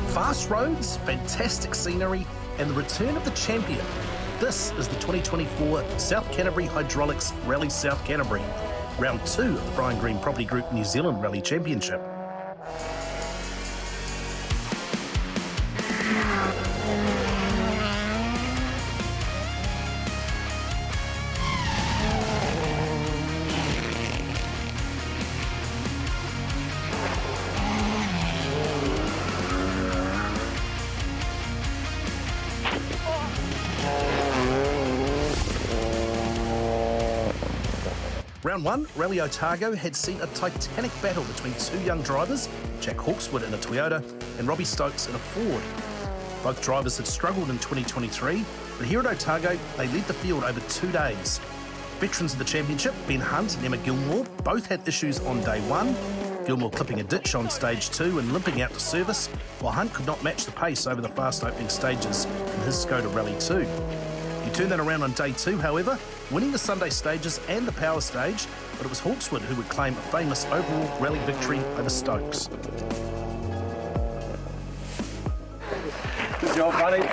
Fast roads, fantastic scenery, and the return of the champion. This is the 2024 South Canterbury Hydraulics Rally South Canterbury, round 2 of the Brian Green Property Group New Zealand Rally Championship. Round 1, Rally Otago had seen a titanic battle between two young drivers, Jack Hawkswood in a Toyota and Robbie Stokes in a Ford. Both drivers had struggled in 2023, but here at Otago, they led the field over 2 days. Veterans of the championship, Ben Hunt and Emma Gilmore, both had issues on day 1, Gilmore clipping a ditch on stage 2 and limping out to service, while Hunt could not match the pace over the fast opening stages in his Skoda Rally 2. He turned that around on day 2, however, winning the Sunday stages and the power stage, but it was Hawkswood who would claim a famous overall rally victory over Stokes. Good job, buddy.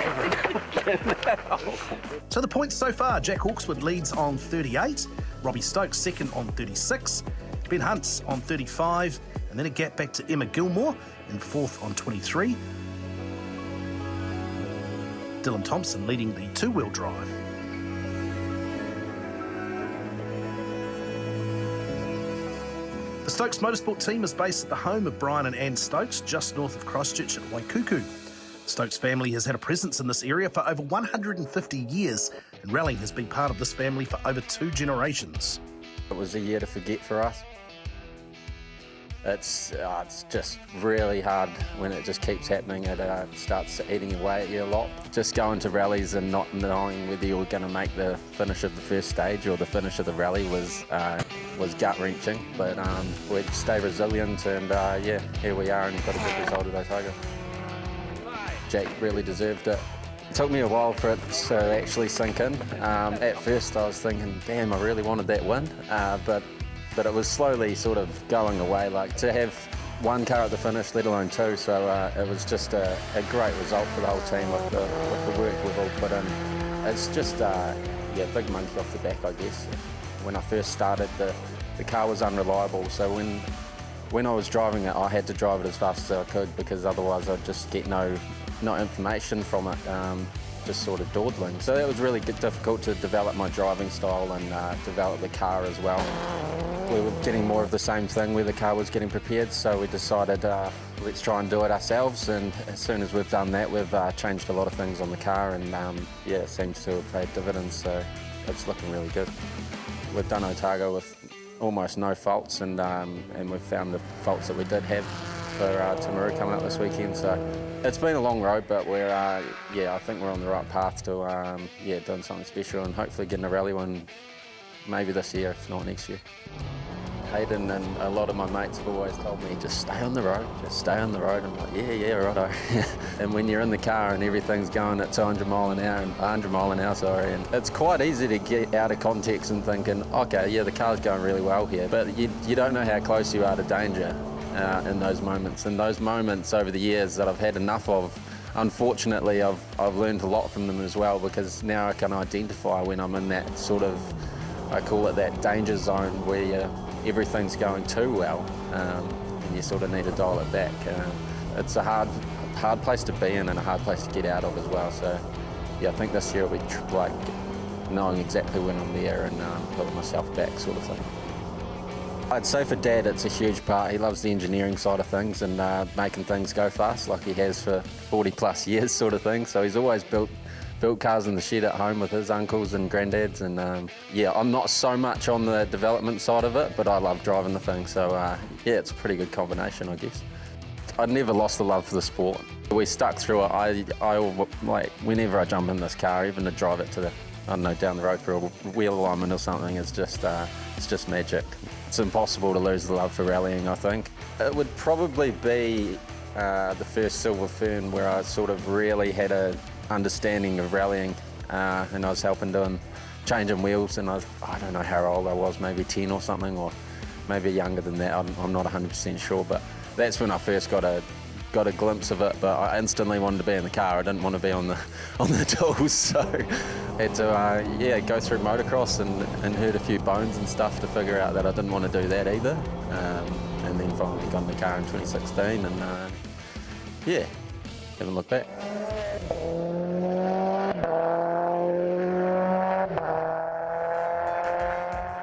So the points so far, Jack Hawkswood leads on 38, Robbie Stokes second on 36, Ben Hunt's on 35, and then a gap back to Emma Gilmore in fourth on 23. Dylan Thompson leading the two-wheel drive. The Stokes Motorsport team is based at the home of Brian and Anne Stokes, just north of Christchurch at Waikuku. The Stokes family has had a presence in this area for over 150 years, and rallying has been part of this family for over 2 generations. It was a year to forget for us. It's just really hard when it just keeps happening. It starts eating away at you a lot. Just going to rallies and not knowing whether you were going to make the finish of the first stage or the finish of the rally was gut-wrenching. But we'd stay resilient and yeah, here we are and got a good result at Otago. Jack really deserved it. It took me a while for it to actually sink in. At first I was thinking, damn, I really wanted that win, but it was slowly sort of going away, like to have one car at the finish, let alone 2, so it was just a great result for the whole team with the work we've all put in. It's just, yeah, big monkey off the back, I guess. When I first started, the car was unreliable, so when I was driving it, I had to drive it as fast as I could because otherwise I'd just get no information from it, just sort of dawdling. So that was really difficult to develop my driving style and develop the car as well. We were getting more of the same thing where the car was getting prepared, so we decided let's try and do it ourselves, and as soon as we've done that, we've changed a lot of things on the car, and yeah, it seems to have paid dividends, so it's looking really good. We've done Otago with almost no faults, and we've found the faults that we did have for Timaru coming up this weekend, so it's been a long road, but we're yeah, I think we're on the right path to yeah, doing something special and hopefully getting a rally one maybe this year, if not next year. Hayden and a lot of my mates have always told me, just stay on the road, just stay on the road. I'm like, yeah, righto. And when you're in the car and everything's going at 200 mile an hour, and 100 mile an hour, sorry, and it's quite easy to get out of context and thinking, okay, yeah, the car's going really well here, but you don't know how close you are to danger in those moments. And those moments over the years that I've had enough of, unfortunately, I've learned a lot from them as well, because now I can identify when I'm in that sort of, I call it that danger zone where everything's going too well, and you sort of need to dial it back. It's a hard place to be in and a hard place to get out of as well. So yeah, I think this year will be like knowing exactly when I'm there and putting myself back, sort of thing. I'd say for Dad, it's a huge part. He loves the engineering side of things and making things go fast, like he has for 40 plus years, sort of thing. So he's always built cars in the shed at home with his uncles and granddads, and yeah, I'm not so much on the development side of it, but I love driving the thing, so yeah, it's a pretty good combination, I guess. I'd never lost the love for the sport. We stuck through it. I like, whenever I jump in this car, even to drive it to the, I don't know, down the road for a wheel alignment or something, it's just magic. It's impossible to lose the love for rallying, I think. It would probably be the first Silver Fern where I sort of really had a understanding of rallying, and I was helping doing changing wheels, and I don't know how old I was, maybe 10 or something, or maybe younger than that. I'm not 100% sure, but that's when I first got got a glimpse of it, but I instantly wanted to be in the car. I didn't want to be on the tools, so I had to go through motocross and hurt a few bones and stuff to figure out that I didn't want to do that either. And then finally got in the car in 2016, and haven't looked back.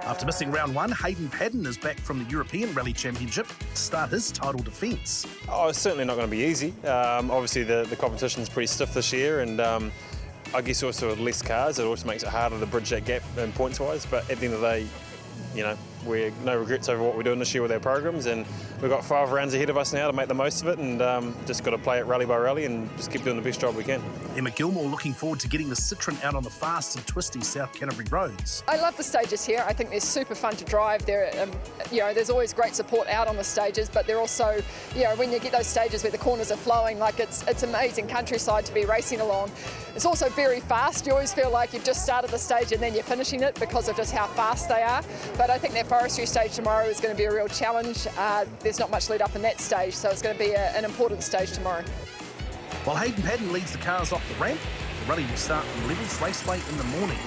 After missing round one, Hayden Paddon is back from the European Rally Championship to start his title defence. Oh, it's certainly not going to be easy. Obviously, the competition's pretty stiff this year, and I guess also with less cars, it also makes it harder to bridge that gap in points-wise. But at the end of the day, we're no regrets over what we're doing this year with our programs, and we've got 5 rounds ahead of us now to make the most of it, and just got to play it rally by rally and just keep doing the best job we can. Emma Gilmore looking forward to getting the Citroen out on the fast and twisty South Canterbury roads. I love the stages here. I think they're super fun to drive. There's always great support out on the stages, but they're also, when you get those stages where the corners are flowing, like it's amazing countryside to be racing along. It's also very fast. You always feel like you've just started the stage and then you're finishing it because of just how fast they are. But I think that forestry stage tomorrow is going to be a real challenge. There's not much lead up in that stage, so it's going to be an important stage tomorrow. While Hayden Paddon leads the cars off the ramp, the rally will start from Levels Raceway in the morning.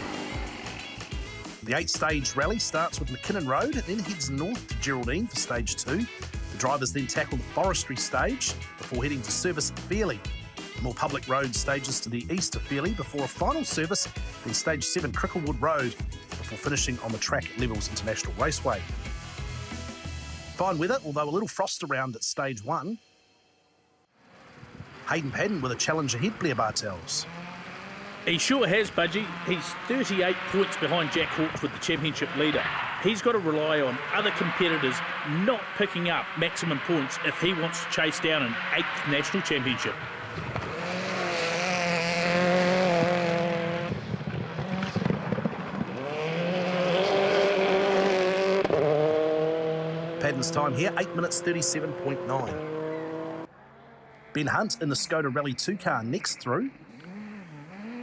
The 8-stage rally starts with McKinnon Road and then heads north to Geraldine for stage 2. The drivers then tackle the forestry stage before heading to service at Fairley. The more public road stages to the east of Fairley before a final service, then stage 7 Cricklewood Road, before finishing on the track at Levels International Raceway. Fine weather, although a little frost around at stage 1. Hayden Paddon with a challenge ahead, Blair Bartels. He sure has, Budgie. He's 38 points behind Jack Hawkes with the championship leader. He's got to rely on other competitors not picking up maximum points if he wants to chase down an 8th national championship. Paddon's time here, 8 minutes 37.9. Ben Hunt in the Skoda Rally 2 car next through.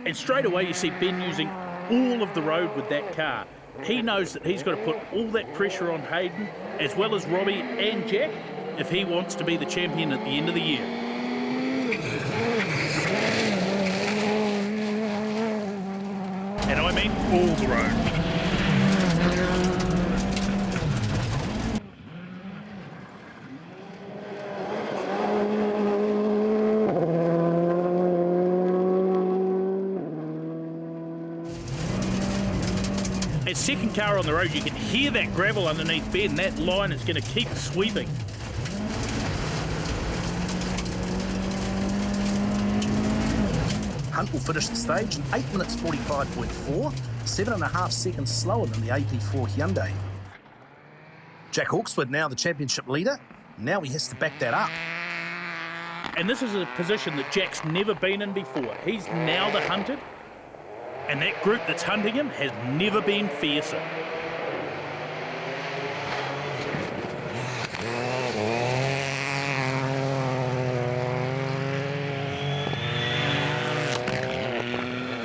And straight away you see Ben using all of the road with that car. He knows that he's got to put all that pressure on Hayden, as well as Robbie and Jack, if he wants to be the champion at the end of the year. And I mean all the road. As second car on the road, you can hear that gravel underneath Ben. That line is going to keep sweeping. Hunt will finish the stage in 8 minutes 45.4, 7.5 seconds slower than the AP4 Hyundai. Jack Hawkswood now the championship leader. Now he has to back that up. And this is a position that Jack's never been in before. He's now the hunted. And that group that's hunting him has never been fiercer.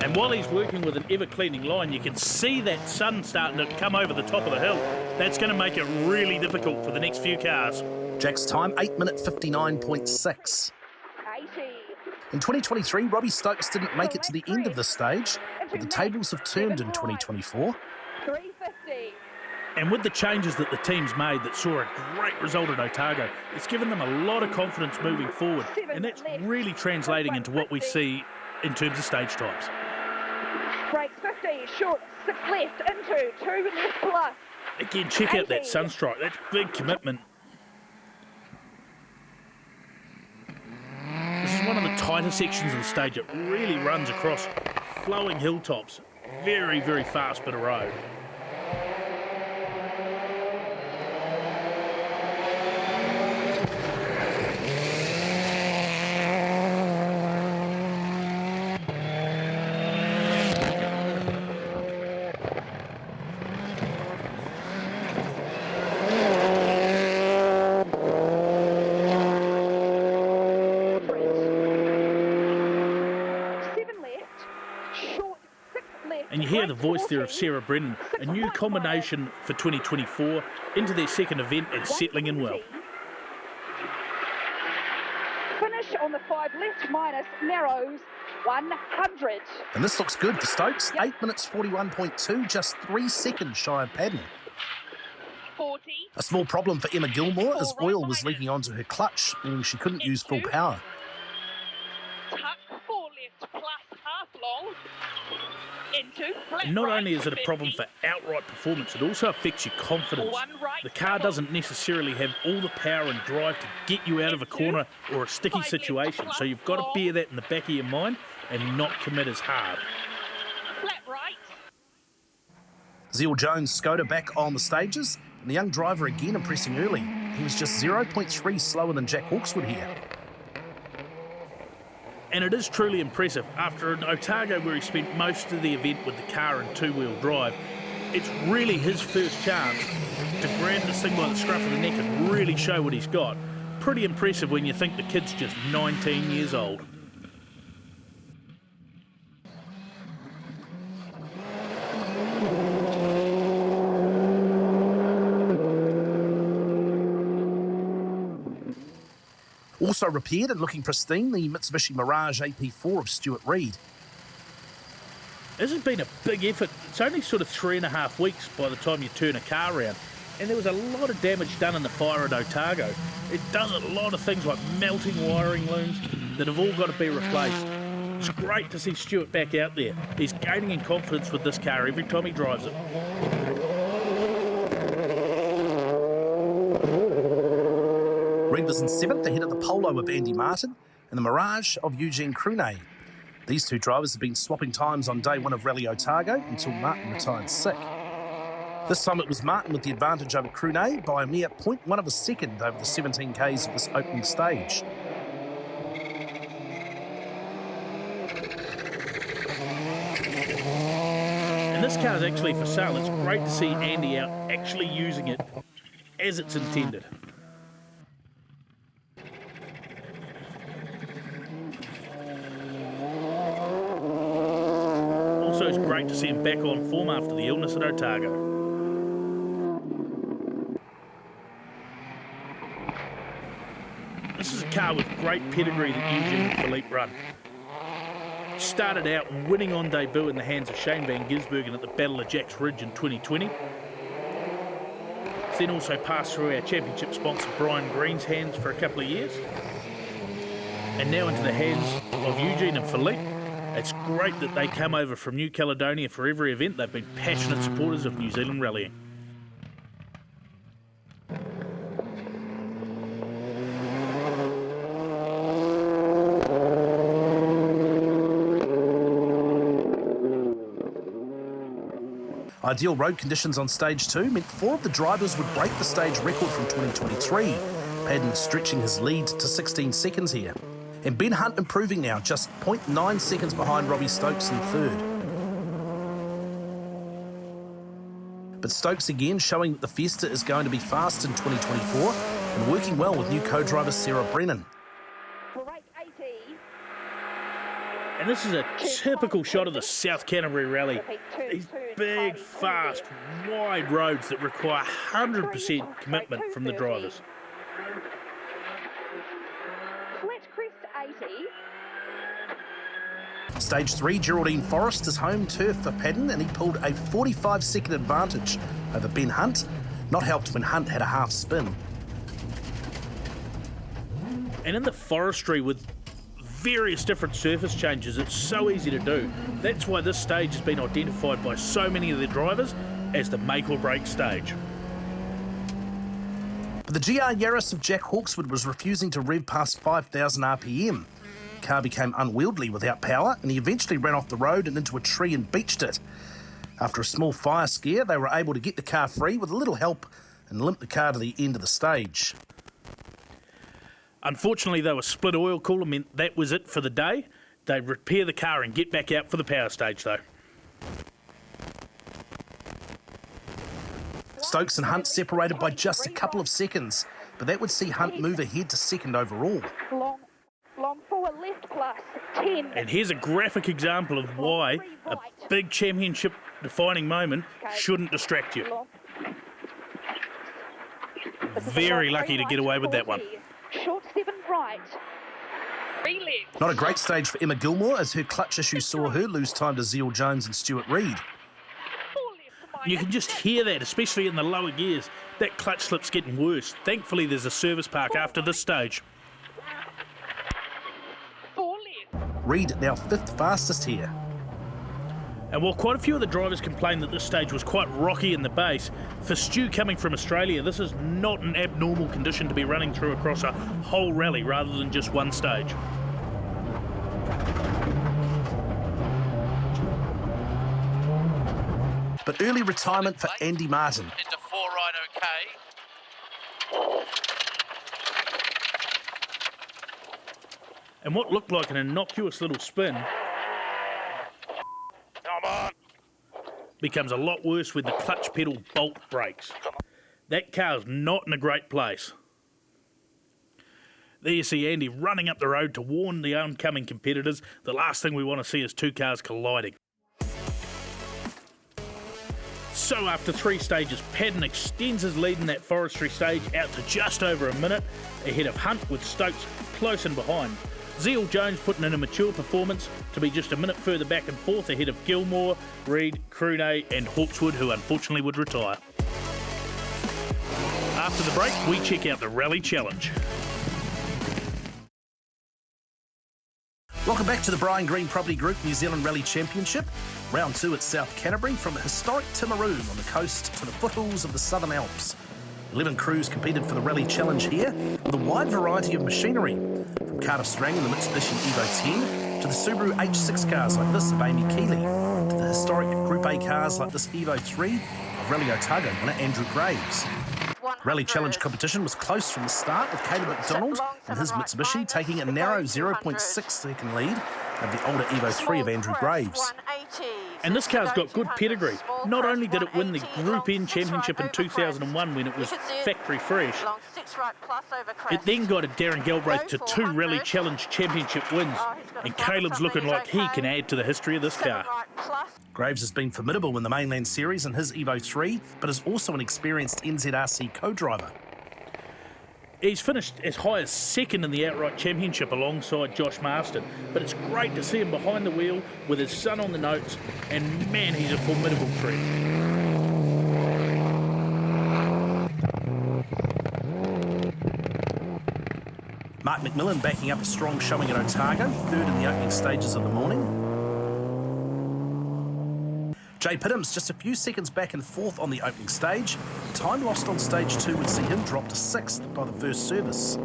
And while he's working with an ever-cleaning line, you can see that sun starting to come over the top of the hill. That's going to make it really difficult for the next few cars. Jack's time, 8 minute 59.6. In 2023, Robbie Stokes didn't make it to the end of this stage, but the tables have turned in 2024. 350. And with the changes that the team's made that saw a great result at Otago, it's given them a lot of confidence moving forward. And that's really translating into what we see in terms of stage times. Brakes 50, short, 6 left, into 2 left plus. Again, check out that sunstrike. That's big commitment. This is one of the tighter sections of the stage. It really runs across flowing hilltops. Very, very fast bit of road. And you hear the voice there of Sarah Brennan, a new combination for 2024 into their second event and settling in well. on the 5 left minus narrows 100. And this looks good for Stokes. 8 minutes 41.2, just 3 seconds shy of Padden. 40. A small problem for Emma Gilmore as oil was leaking onto her clutch, meaning she couldn't use full power. Tuck 4 left plus half long. Into flat And not right, only is it a problem 50. for outright performance, it also affects your confidence. One right The car doesn't necessarily have all the power and drive to get you out of a corner or a sticky situation, so you've got to bear that in the back of your mind and not commit as hard. Flat right. Zeal Jones' Skoda back on the stages, and the young driver again impressing early. He was just 0.3 slower than Jack Hawkswood here. And it is truly impressive. After an Otago where he spent most of the event with the car in two-wheel drive, it's really his first chance to grab this thing by the scruff of the neck and really show what he's got. Pretty impressive when you think the kid's just 19 years old. Also repaired and looking pristine, the Mitsubishi Mirage AP4 of Stuart Reid. This has been a big effort. It's only sort of 3.5 weeks by the time you turn a car around. And there was a lot of damage done in the fire at Otago. It does a lot of things like melting wiring looms that have all got to be replaced. It's great to see Stuart back out there. He's gaining in confidence with this car every time he drives it. Reid was in 7th ahead of the Polo of Andy Martin and the Mirage of Eugene Crunet. These two drivers have been swapping times on day one of Rally Otago until Martin retired sick. This time it was Martin with the advantage over Crunet by a mere 0.1 of a second over the 17 Ks of this opening stage. And this car's actually for sale. It's great to see Andy out actually using it as it's intended. Also, it's great to see him back on form after the illness at Otago. This is a car with great pedigree that Eugene and Philippe run. Started out winning on debut in the hands of Shane Van Gisbergen at the Battle of Jacks Ridge in 2020. Then also passed through our championship sponsor Brian Green's hands for a couple of years. And now into the hands of Eugene and Philippe. It's great that they come over from New Caledonia for every event. They've been passionate supporters of New Zealand rallying. Ideal road conditions on stage 2 meant 4 of the drivers would break the stage record from 2023. Padden stretching his lead to 16 seconds here. And Ben Hunt improving now, just 0.9 seconds behind Robbie Stokes in 3rd. But Stokes again showing that the Fiesta is going to be fast in 2024 and working well with new co-driver Sarah Brennan. Break 80. And this is a typical shot of the South Canterbury Rally. These big, fast, wide roads that require 100% commitment from the drivers. Flat crest 80. Stage 3, Geraldine Forrest is home turf for Padden and he pulled a 45-second advantage over Ben Hunt, not helped when Hunt had a half spin. And in the forestry with various different surface changes, it's so easy to do. That's why this stage has been identified by so many of the drivers as the make or break stage. But the GR Yaris of Jack Hawkswood was refusing to rev past 5,000 RPM. The car became unwieldy without power and he eventually ran off the road and into a tree and beached it. After a small fire scare, they were able to get the car free with a little help and limp the car to the end of the stage. Unfortunately, though, a split oil cooler meant that was it for the day. They'd repair the car and get back out for the power stage, though. Stokes and Hunt separated by just a couple of seconds, but that would see Hunt move ahead to 2nd overall. Long 4 left plus 10. And here's a graphic example of why a big championship-defining moment shouldn't distract you. Very lucky to get away with that one. Short 7 right. 3 left. Not a great stage for Emma Gilmore as her clutch issue saw her lose time to Zeal Jones and Stuart Reid. 4 left for You can just hear that, especially in the lower gears. That clutch slip's getting worse. Thankfully, there's a service park after this stage. 4 left. Reid now 5th fastest here. And while quite a few of the drivers complained that this stage was quite rocky in the base, for Stu coming from Australia, this is not an abnormal condition to be running through across a whole rally rather than just one stage. But early retirement for Andy Martin. Into 4 right, okay. And what looked like an innocuous little spin becomes a lot worse when the clutch pedal bolt breaks. That car's not in a great place. There you see Andy running up the road to warn the oncoming competitors. The last thing we want to see is two cars colliding. So after 3 stages, Paddon extends his lead in that forestry stage out to just over a minute, ahead of Hunt with Stokes close in behind. Zeal Jones putting in a mature performance to be just a minute further back and forth ahead of Gilmore, Reid, Crune and Hawkswood, who unfortunately would retire. After the break, we check out the Rally Challenge. Welcome back to the Brian Green Property Group New Zealand Rally Championship. Round 2 at South Canterbury, from the historic Timaroon on the coast to the foothills of the Southern Alps. 11 crews competed for the Rally Challenge here with a wide variety of machinery, from Carter Strang in the Mitsubishi Evo 10 to the Subaru H6 cars like this of Amy Keeley, to the historic Group A cars like this Evo 3 of Rally Otago winner Andrew Graves. Rally Challenge competition was close from the start, with Caleb McDonald and his Mitsubishi taking a narrow 0.6 second lead over the older Evo 3 of Andrew Graves. And this car's got good pedigree. Not only did it win the Group N Championship in 2001 when it was factory fresh, it then got a Darren Galbraith to 2 Rally Challenge Championship wins, and Caleb's looking like he can add to the history of this car. Graves has been formidable in the mainland series in his Evo 3, but is also an experienced NZRC co-driver. He's finished as high as 2nd in the outright championship alongside Josh Marston, but it's great to see him behind the wheel with his son on the notes, and man, he's a formidable threat. Mark McMillan backing up a strong showing at Otago, 3rd in the opening stages of the morning. Jay Pittham's just a few seconds back and forth on the opening stage. Time lost on stage 2 would see him drop to 6th by the first service.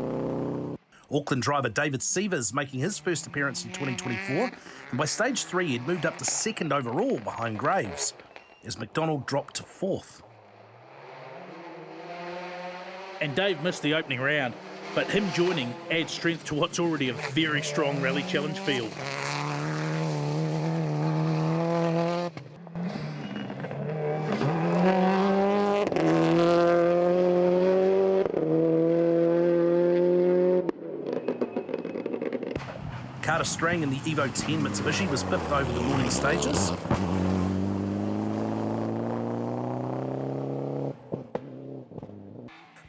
Auckland driver David Sievers making his first appearance in 2024, and by stage 3 he'd moved up to 2nd overall behind Graves, as McDonald dropped to 4th. And Dave missed the opening round, but him joining adds strength to what's already a very strong Rally Challenge field. Carter Strang in the Evo 10 Mitsubishi was 5th over the morning stages.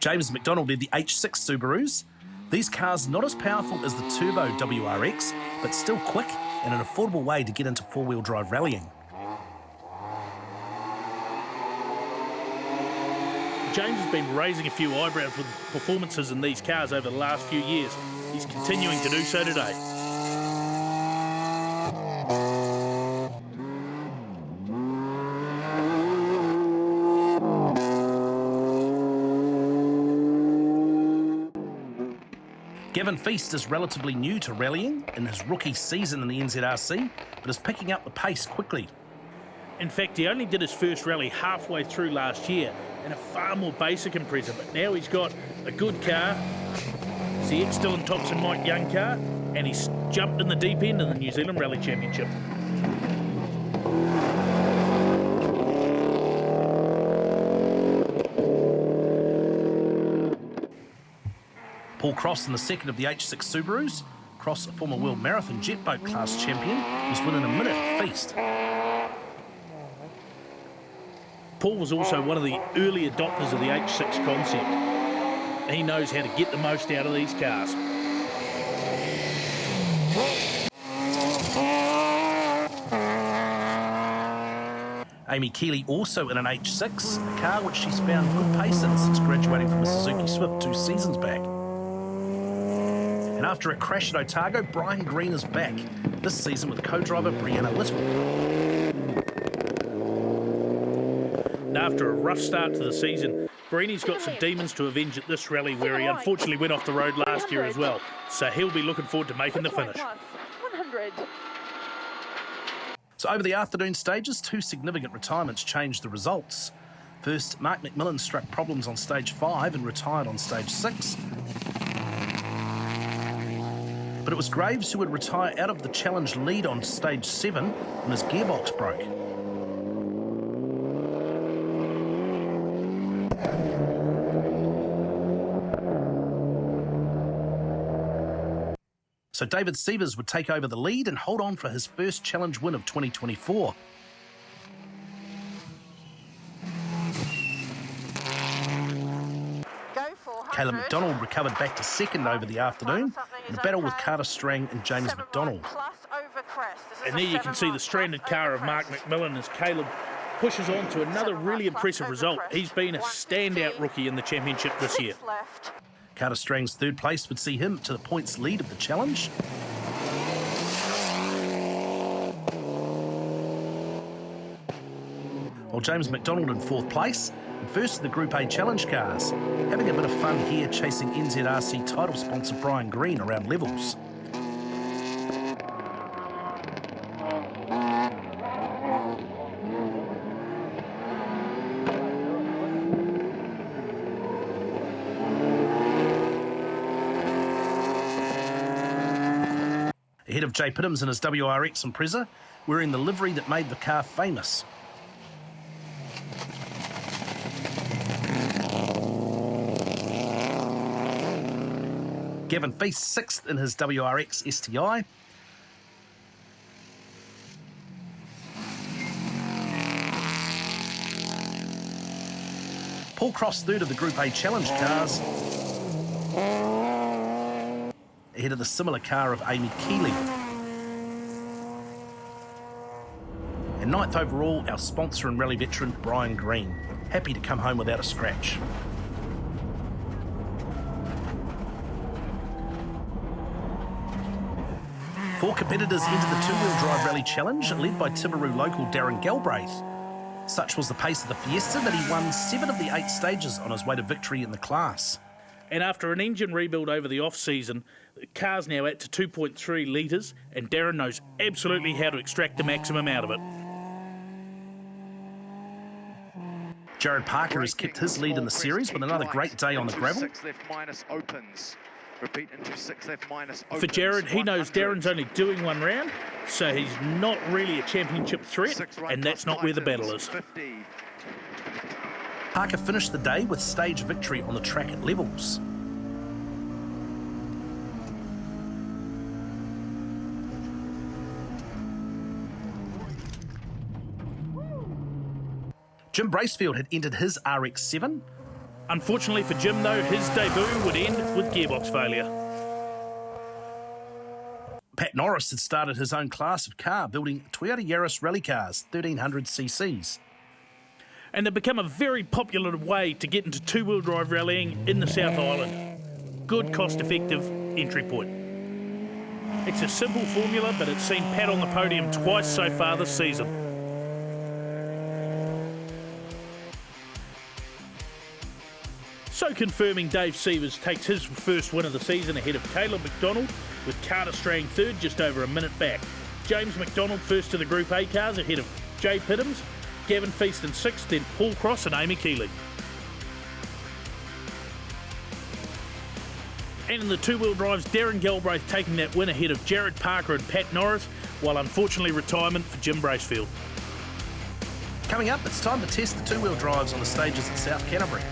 James McDonald led the H6 Subarus. These cars not as powerful as the Turbo WRX, but still quick and an affordable way to get into 4-wheel drive rallying. James has been raising a few eyebrows with performances in these cars over the last few years. He's continuing to do so today. Gavin Feast is relatively new to rallying in his rookie season in the NZRC, but is picking up the pace quickly. In fact, he only did his first rally halfway through last year in a far more basic Impreza, but now he's got a good car, it's the ex-Dylan Thompson Mike Young car, and he's jumped in the deep end of the New Zealand Rally Championship. Paul Cross in the 2nd of the H6 Subarus. Cross, a former World Marathon jet boat class champion, was within a minute of Feast. Paul was also one of the early adopters of the H6 concept. He knows how to get the most out of these cars. Amy Keeley also in an H6, a car which she's found good pace in since graduating from a Suzuki Swift 2 seasons back. And after a crash at Otago, Brian Green is back, this season with co-driver Brianna Little. And after a rough start to the season, Greeny's got some demons to avenge at this rally where he unfortunately went off the road last year as well. So he'll be looking forward to making the finish. 100. So over the afternoon stages, 2 significant retirements changed the results. First, Mark McMillan struck problems on stage 5 and retired on stage 6. But it was Graves who would retire out of the challenge lead on stage 7 when his gearbox broke. So David Sievers would take over the lead and hold on for his first challenge win of 2024. Caleb McDonald recovered back to second over the afternoon in a battle with Carter Strang and James McDonald. And there you can see the stranded car of Mark McMillan as Caleb pushes on to another really impressive result. He's been a standout rookie in the championship this year. Carter Strang's third place would see him to the points lead of the challenge. While James McDonald in fourth place, and first of the Group A challenge cars, having a bit of fun here chasing NZRC title sponsor Brian Green around levels. Ahead of Jay Pittams in his WRX Impreza, wearing the livery that made the car famous. Gavin Feast 6th in his WRX STI. Paul Cross third of the Group A challenge cars, ahead of the similar car of Amy Keeley. And ninth overall, our sponsor and rally veteran, Brian Green. Happy to come home without a scratch. Four competitors entered the two-wheel drive rally challenge, led by Timaru local Darren Galbraith. Such was the pace of the Fiesta that he won 7 of the 8 stages on his way to victory in the class. And after an engine rebuild over the off-season, the car's now at to 2.3 litres, and Darren knows absolutely how to extract the maximum out of it. Jared Parker has kept his lead in the series with another great day on the gravel. 6 left minus opens. Repeat into 6 left minus opens. For Jared, he knows Darren's only doing one round, so he's not really a championship threat, and that's not where the battle is. 50. Parker finished the day with stage victory on the track at levels. Jim Bracefield had entered his RX-7. Unfortunately for Jim, though, his debut would end with gearbox failure. Pat Norris had started his own class of car, building Toyota Yaris rally cars, 1300 cc's. And they've become a very popular way to get into two-wheel drive rallying in the South Island. Good, cost-effective entry point. It's a simple formula, but it's seen Pat on the podium twice so far this season. So confirming Dave Sievers takes his first win of the season ahead of Caleb McDonald, with Carter Strang third just over a minute back. James McDonald first to the Group A cars ahead of Jay Pittams, Gavin Feast in sixth, then Paul Cross and Amy Keeley. And in the two-wheel drives, Darren Galbraith taking that win ahead of Jared Parker and Pat Norris, while unfortunately retirement for Jim Bracefield. Coming up, it's time to test the two-wheel drives on the stages at South Canterbury.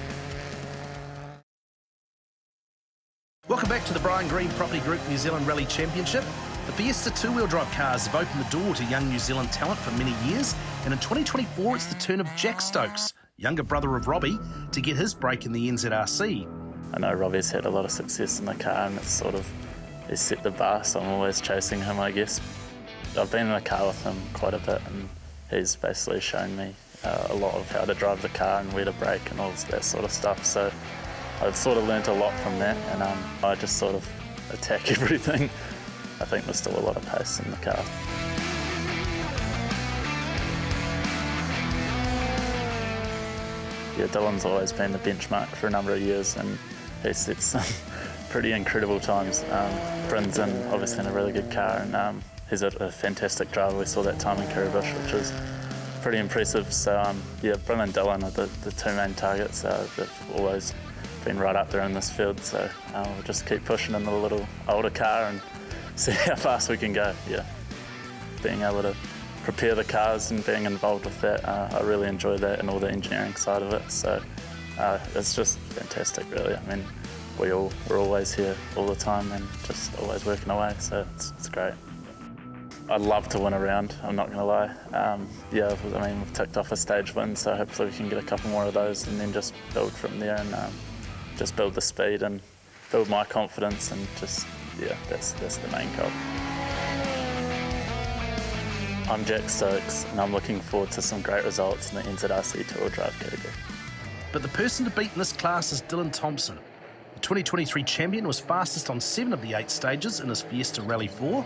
Welcome back to the Brian Green Property Group New Zealand Rally Championship. The Fiesta two-wheel drive cars have opened the door to young New Zealand talent for many years, and in 2024 it's the turn of Jack Stokes, younger brother of Robbie, to get his break in the NZRC. I know Robbie's had a lot of success in the car, and it's he's set the bar, so I'm always chasing him, I guess. I've been in the car with him quite a bit, and he's basically shown me a lot of how to drive the car and where to brake and all that sort of stuff. So I've sort of learnt a lot from that, and I just sort of attack everything. I think there's still a lot of pace in the car. Yeah, Dylan's always been the benchmark for a number of years, and he sets some pretty incredible times. Bryn's obviously in a really good car, and he's a fantastic driver. We saw that time in Canterbury, which was pretty impressive. So yeah, Bryn and Dylan are the two main targets. They've always been right up there in this field, so we'll just keep pushing in the little older car and see how fast we can go. Yeah, being able to prepare the cars and being involved with that, I really enjoy that and all the engineering side of it. So it's just fantastic, really. I mean, we're always here all the time and just always working away, so it's great. I'd love to win a round, I'm not going to lie. Yeah, I mean, we've ticked off a stage win, so hopefully we can get a couple more of those and then just build from there and just build the speed and build my confidence, and just, yeah, that's the main goal. I'm Jack Stokes, and I'm looking forward to some great results in the NZRC two-wheel drive category. But the person to beat in this class is Dylan Thompson. The 2023 champion was fastest on 7 of the 8 stages in his Fiesta Rally 4.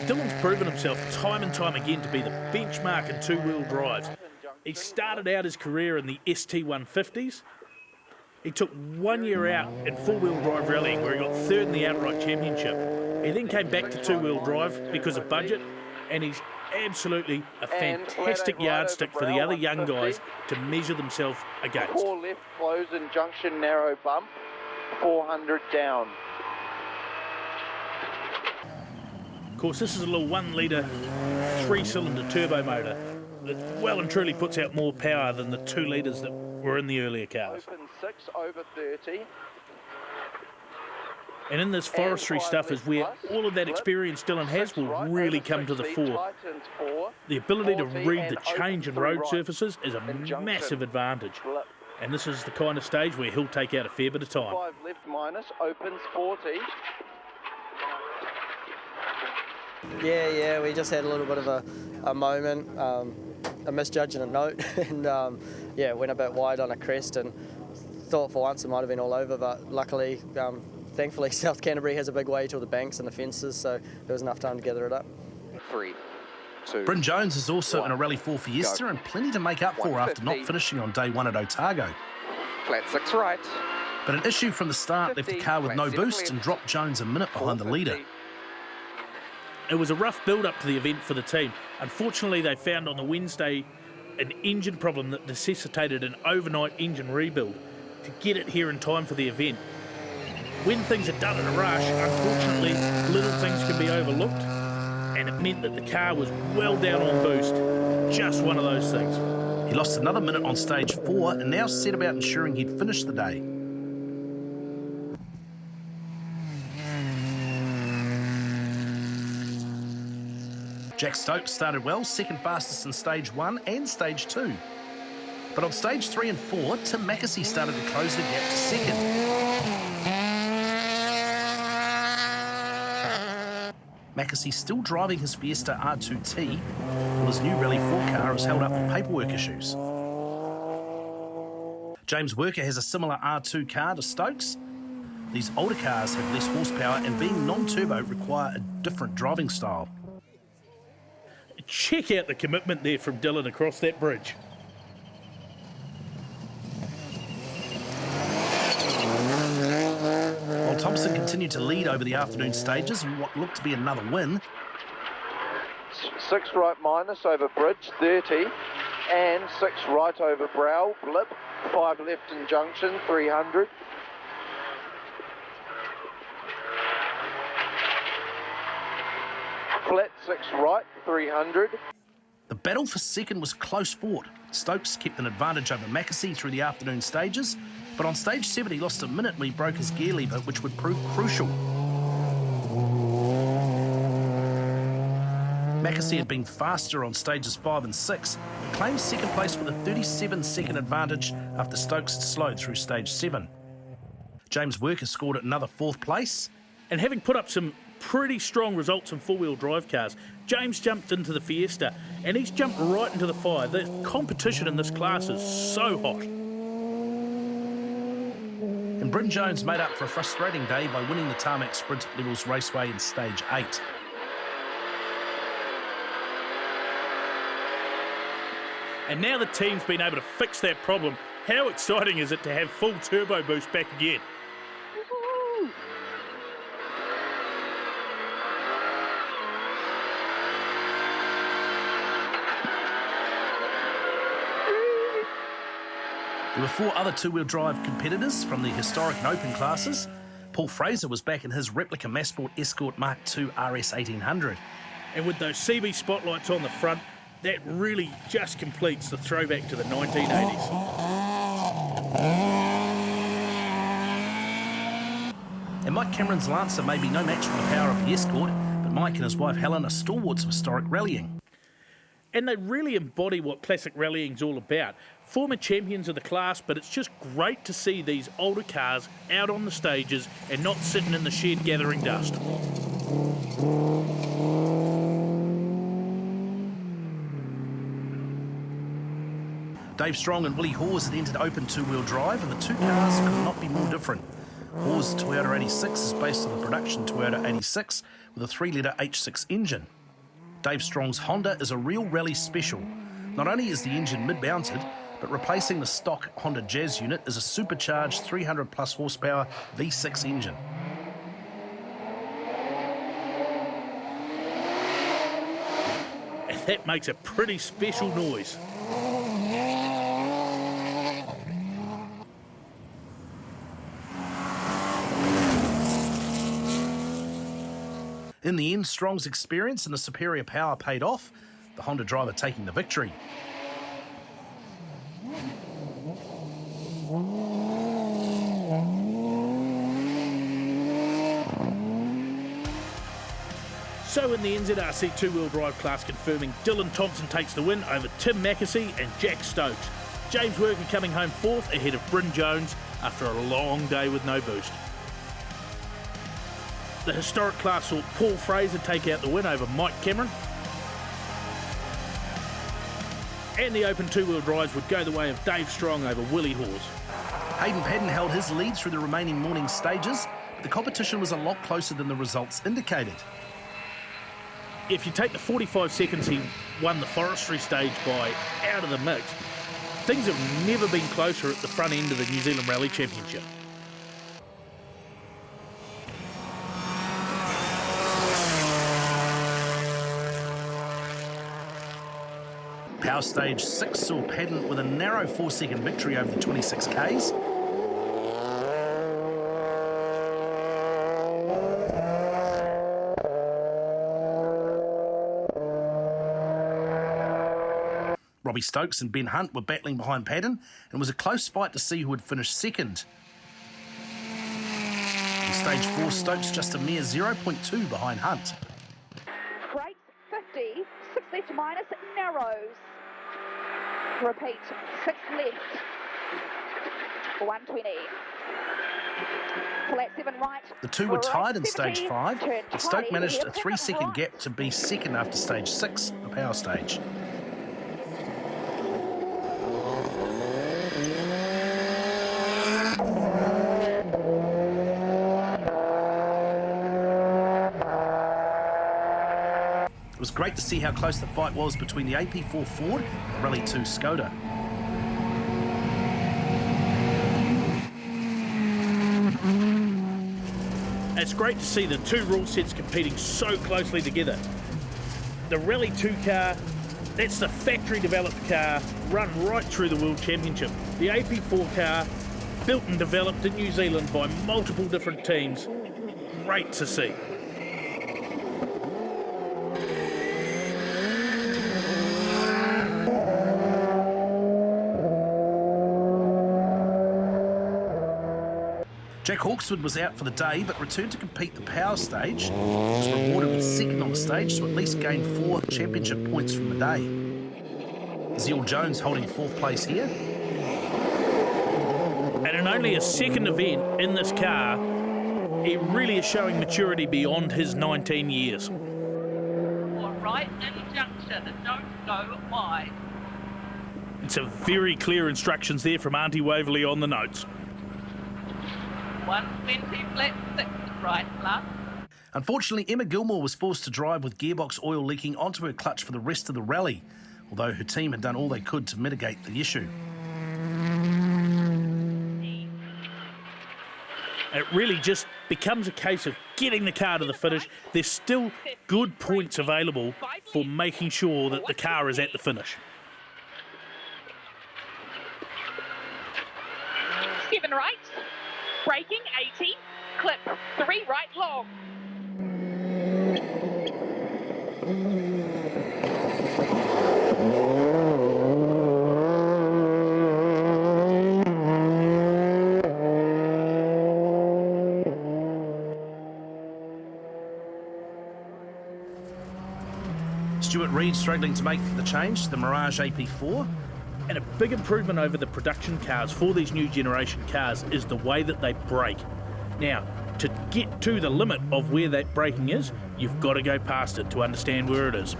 Dylan's proven himself time and time again to be the benchmark in two-wheel drives. He started out his career in the ST150s. He took 1 year out in four-wheel drive rallying, where he got 3rd in the outright championship. He then came back to two-wheel drive because of budget, and he's absolutely a fantastic yardstick for the other young guys to measure themselves against. 4 left, close and junction narrow bump, 400 down. Of course, this is a little 1 litre 3-cylinder turbo motor that well and truly puts out more power than the 2 litres that were in the earlier cars. Open 6 over 30. And in this forestry stuff is where all of that experience Dylan has will really come to the fore. The ability to read the change in road surfaces is a massive advantage. And this is the kind of stage where he'll take out a fair bit of time. 5 left minus, opens 40. Yeah, we just had a little bit of a moment, a misjudge and a note, and yeah, went a bit wide on a crest and thought for once it might have been all over, but luckily, thankfully, South Canterbury has a big way to the banks and the fences, so there was enough time to gather it up. 3, 2. Bryn Jones is also in a Rally 4 Fiesta and plenty to make up for after not finishing on day 1 at Otago. Flat 6 right. But an issue from the start left the car with no boost and dropped Jones a minute behind the leader. It was a rough build-up to the event for the team. Unfortunately, they found on the Wednesday an engine problem that necessitated an overnight engine rebuild to get it here in time for the event. When things are done in a rush, unfortunately, little things can be overlooked, and it meant that the car was well down on boost. Just one of those things. He lost another minute on stage 4 and now set about ensuring he'd finish the day. Jack Stokes started well, second fastest in stage 1 and stage 2. But on stage 3 and 4, Tim Mackesy started to close the gap to second. Mackesy still driving his Fiesta R2T, while his new Rally 4 car is held up on paperwork issues. James Worker has a similar R2 car to Stokes. These older cars have less horsepower and being non-turbo require a different driving style. Check out the commitment there from Dylan across that bridge. While Thompson continued to lead over the afternoon stages in what looked to be another win. 6 right minus over bridge, 30. And 6 right over brow, blip. 5 left in junction, 300. Flat 6 right, 300. The battle for second was close fought. Stokes kept an advantage over Mackesy through the afternoon stages, but on stage 7 he lost a minute when he broke his gear lever, which would prove crucial. Mackesy had been faster on stages 5 and 6, and claimed second place with a 37-second advantage after Stokes had slowed through stage 7. James Worker scored at another 4th place. And having put up some pretty strong results in four-wheel drive cars, James jumped into the Fiesta and he's jumped right into the fire. The competition in this class is so hot. And Bryn Jones made up for a frustrating day by winning the Tarmac Sprint at Levels Raceway in Stage 8. And now the team's been able to fix that problem. How exciting is it to have full turbo boost back again? There were 4 other two-wheel drive competitors from the historic and open classes. Paul Fraser was back in his replica Massport Escort Mark II RS 1800. And with those CB spotlights on the front, that really just completes the throwback to the 1980s. And Mike Cameron's Lancer may be no match for the power of the Escort, but Mike and his wife Helen are stalwarts of historic rallying. And they really embody what classic rallying's all about. Former champions of the class, but it's just great to see these older cars out on the stages and not sitting in the shed gathering dust. Dave Strong and Willie Hawes had entered open two-wheel drive, and the two cars could not be more different. Hawes' Toyota 86 is based on the production Toyota 86 with a 3-litre H6 engine. Dave Strong's Honda is a real rally special. Not only is the engine mid-mounted, but replacing the stock Honda Jazz unit is a supercharged 300 plus horsepower V6 engine. And that makes a pretty special noise. In the end, Strong's experience and the superior power paid off, the Honda driver taking the victory. So in the NZRC two-wheel drive class confirming, Dylan Thompson takes the win over Tim Mackesy and Jack Stokes. James Worker coming home fourth ahead of Bryn Jones after a long day with no boost. The historic class saw Paul Fraser take out the win over Mike Cameron. And the open two-wheel drives would go the way of Dave Strong over Willie Hawes. Hayden Padden held his lead through the remaining morning stages, but the competition was a lot closer than the results indicated. If you take the 45 seconds he won the forestry stage by out of the mix, things have never been closer at the front end of the New Zealand Rally Championship. Power Stage 6 saw Padden with a narrow 4-second victory over the 26Ks. Robbie Stokes and Ben Hunt were battling behind Padden, and it was a close fight to see who would finish second. In Stage 4, Stokes just a mere 0.2 behind Hunt. Straight 50, 6 left minus, narrows. Repeat, 6 left, 120. Flat 7 right. The two were tied in Stage 5, turn but Stoke 20, managed a left 3-second right. gap to be second after Stage 6, the power stage. It was great to see how close the fight was between the AP4 Ford and the Rally 2 Skoda. It's great to see the two rule sets competing so closely together. The Rally 2 car, that's the factory developed car run right through the World Championship. The AP4 car, built and developed in New Zealand by multiple different teams. Great to see. Jack Hawkswood was out for the day but returned to compete the power stage. He was rewarded with second on the stage to at least gain 4 championship points from the day. Zeal Jones holding 4th place here. And in only a second event in this car, he really is showing maturity beyond his 19 years. Right in junction. caution, don't go wide. It's a very clear instructions there from Auntie Waverley on the notes. 120 flat 6 right, last. Unfortunately, Emma Gilmore was forced to drive with gearbox oil leaking onto her clutch for the rest of the rally, although her team had done all they could to mitigate the issue. It really just becomes a case of getting the car to the finish. There's still good points available for making sure that the car is at the finish. 7 right, braking 80, clip 3 right long. Stuart Reid struggling to make the change to the Mirage AP4. And a big improvement over the production cars for these new generation cars is the way that they brake. Now, to get to the limit of where that braking is, you've got to go past it to understand where it is.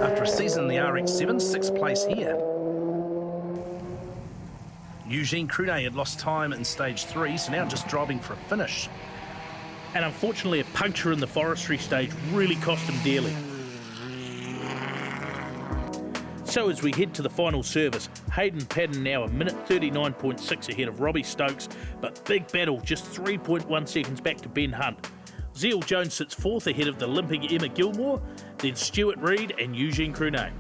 After a season in the RX7, 6th place here. Eugene Crunet had lost time in stage 3, so now just driving for a finish. And unfortunately, a puncture in the forestry stage really cost him dearly. So as we head to the final service, Hayden Padden now a minute 39.6 ahead of Robbie Stokes, but big battle just 3.1 seconds back to Ben Hunt. Zeal Jones sits 4th ahead of the limping Emma Gilmore, then Stuart Reid and Eugene Crunet.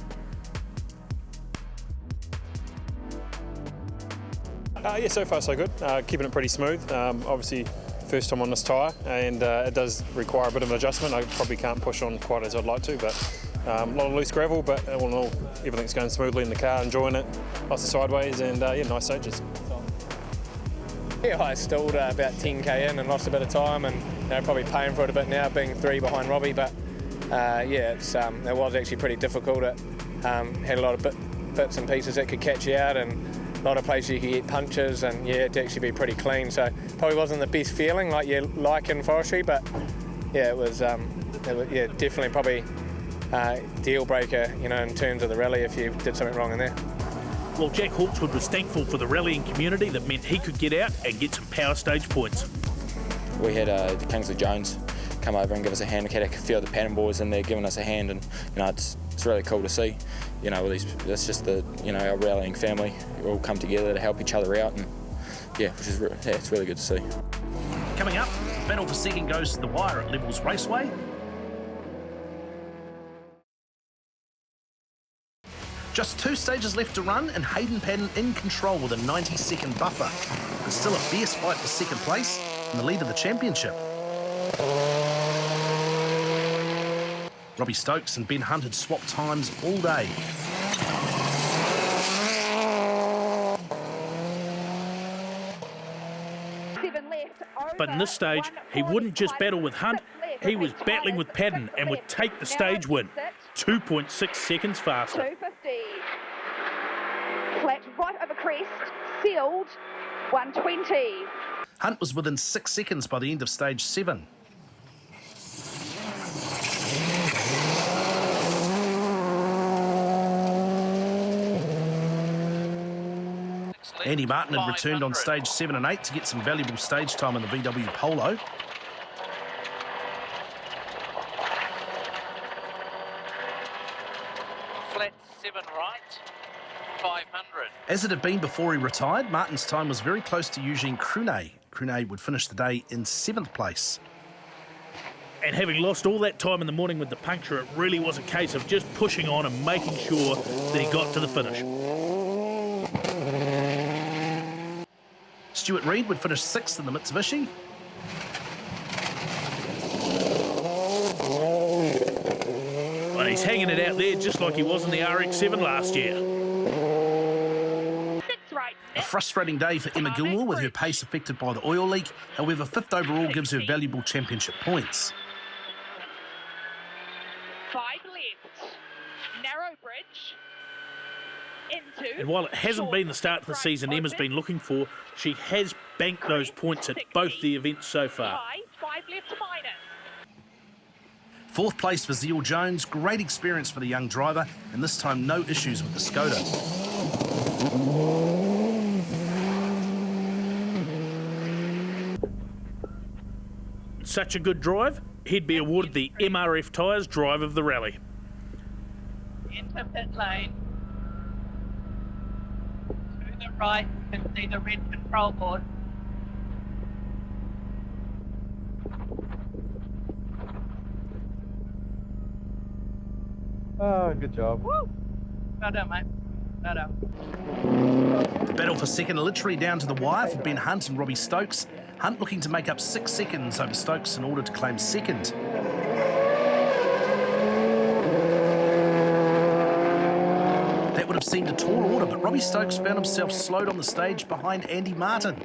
Yeah, so far so good. Keeping it pretty smooth. Obviously, first time on this tyre, and it does require a bit of an adjustment. I probably can't push on quite as I'd like to, but a lot of loose gravel, but all in all, everything's going smoothly in the car, enjoying it. Lots of sideways, and yeah, nice stages. Yeah, I stalled about 10k in and lost a bit of time, and probably paying for it a bit now, being 3 behind Robbie. But yeah, it was actually pretty difficult. It had a lot of bits and pieces that could catch you out, and a lot of places you could get punches, and yeah, it'd actually be pretty clean. So probably wasn't the best feeling like you like in forestry, but yeah, it was yeah, definitely probably deal breaker, in terms of the rally if you did something wrong in there. Well, Jack Hawkswood was thankful for the rallying community that meant he could get out and get some power stage points. We had Kingsley Jones come over and give us a hand. We had a few of the Padden boys in there giving us a hand, and it's really cool to see. It's just our rallying family. We all come together to help each other out, and yeah, it's really good to see. Coming up, battle for second goes to the wire at Levels Raceway. Just 2 stages left to run, and Hayden Padden in control with a 90-second buffer. It's still a fierce fight for second place and the lead of the championship. Robbie Stokes and Ben Hunt had swapped times all day. But in this stage, he wouldn't just battle with Hunt, he was battling with Padden and would take the stage win. 2.6 seconds faster. 250. Flat right over crest, sealed, 120. Hunt was within 6 seconds by the end of stage 7. Andy Martin had returned on stage 7 and 8 to get some valuable stage time in the VW Polo. Flat 7 right, 500. As it had been before he retired, Martin's time was very close to Eugene Crunet. Crunet would finish the day in 7th place. And having lost all that time in the morning with the puncture, it really was a case of just pushing on and making sure that he got to the finish. Stuart Reid would finish 6th in the Mitsubishi. Well, he's hanging it out there just like he was in the RX7 last year. A frustrating day for Emma Gilmore with her pace affected by the oil leak. However, 5th overall gives her valuable championship points. left. Narrow bridge. Into. And while it hasn't been the start of the season Emma's been looking for, she has banked those points at both the events so far. 5 left minus. Fourth place for Zeal Jones, great experience for the young driver, and this time no issues with the Skoda. Such a good drive, he'd be awarded the MRF Tyres Drive of the Rally. Enter pit lane. To the right, you can see the red control board. Oh, good job. Woo! Well done, mate. Well done. The battle for second literally down to the wire for Ben Hunt and Robbie Stokes. Hunt looking to make up 6 seconds over Stokes in order to claim second. That would have seemed a tall order, but Robbie Stokes found himself slowed on the stage behind Andy Martin.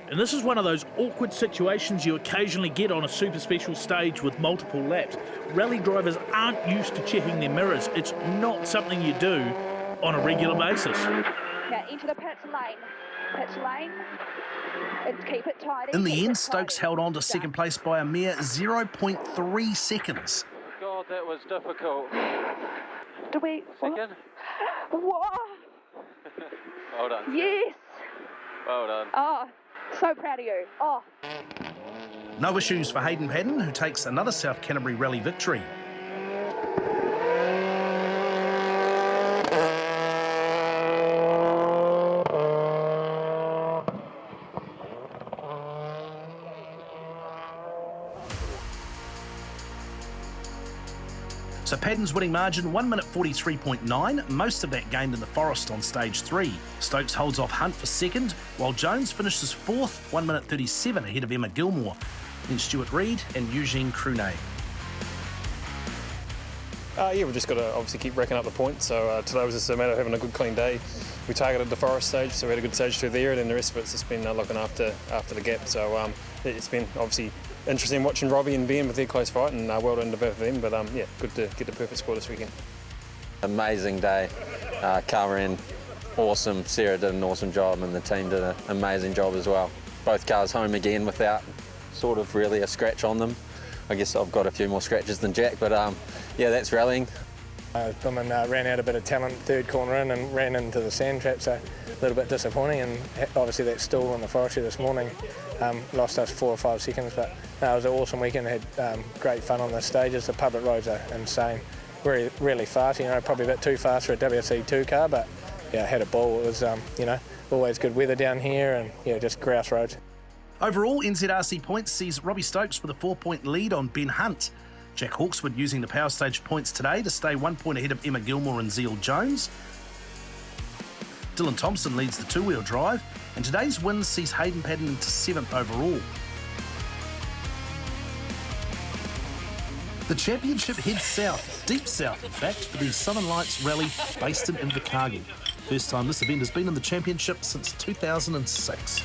And this is one of those awkward situations you occasionally get on a super special stage with multiple laps. Rally drivers aren't used to checking their mirrors. It's not something you do on a regular basis. Now into the pit lane. Pit lane. And keep it tidy. In the end, Stokes held on to second place by a mere 0.3 seconds. God, that was difficult. Do we... Second? What? Well done. Yes. Well done. Oh, so proud of you. Oh. No issues for Hayden Paddon, who takes another South Canterbury Rally victory. So Paddon's winning margin, 1 minute 43.9, most of that gained in the forest on stage 3. Stokes holds off Hunt for second, while Jones finishes fourth, 1 minute 37 ahead of Emma Gilmore. Then Stuart Reid and Eugene Crunet. Yeah, we've just got to obviously keep racking up the points. So today was just a matter of having a good clean day. We targeted the forest stage, so we had a good stage through there, and then the rest of it's just been looking after the gap. So it's been obviously interesting watching Robbie and Ben with their close fight, and well done to both of them. But yeah, good to get the perfect score this weekend. Amazing day. Car ran awesome. Sarah did an awesome job, and the team did an amazing job as well. Both cars home again without sort of really a scratch on them. I guess I've got a few more scratches than Jack, but yeah, that's rallying. Women ran out a bit of talent third corner in and ran into the sand trap, so a little bit disappointing, and obviously that stall in the forestry this morning lost us 4 or 5 seconds, but no, it was an awesome weekend. Had great fun on the stages. The public roads are insane, really fast, probably a bit too fast for a WC2 car, but yeah, had a ball. It was always good weather down here, and yeah, just grouse roads. Overall, NZRC points sees Robbie Stokes with a 4-point lead on Ben Hunt. Jack Hawkswood using the power stage points today to stay 1 point ahead of Emma Gilmore and Zeal Jones. Dylan Thompson leads the two-wheel drive, and today's win sees Hayden Paddon into 7th overall. The championship heads south, deep south in fact, for the Southern Lights Rally based in Invercargill. First time this event has been in the championship since 2006.